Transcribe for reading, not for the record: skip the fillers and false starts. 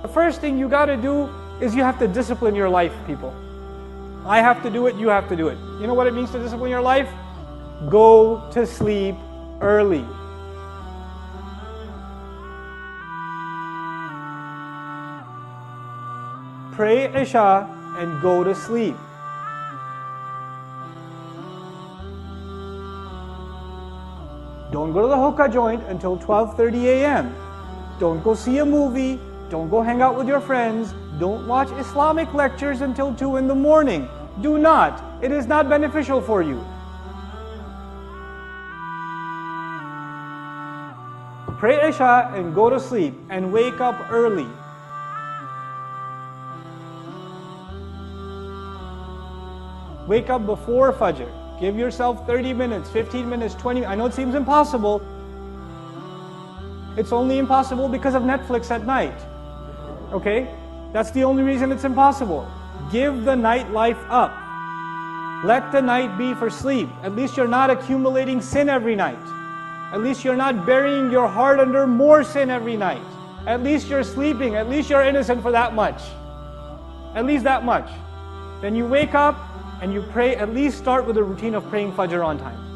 The first thing you gotta do is you have to discipline your life, people. I have to do it, you have to do it. You know what it means to discipline your life? Go to sleep early. Pray Isha and go to sleep. Don't go to the hookah joint until 12:30 a.m. Don't go see a movie. Don't go hang out with your friends. Don't watch Islamic lectures until 2 in the morning. Do not. It is not beneficial for you. Pray Isha and go to sleep and wake up early. Wake up before Fajr. Give yourself 30 minutes, 15 minutes, 20 minutes. I know it seems impossible. It's only impossible because of Netflix at night. Okay? That's the only reason it's impossible. Give the nightlife up. Let the night be for sleep. At least you're not accumulating sin every night. At least you're not burying your heart under more sin every night. At least you're sleeping. At least you're innocent for that much. At least that much. Then you wake up and you pray, at least start with a routine of praying Fajr on time.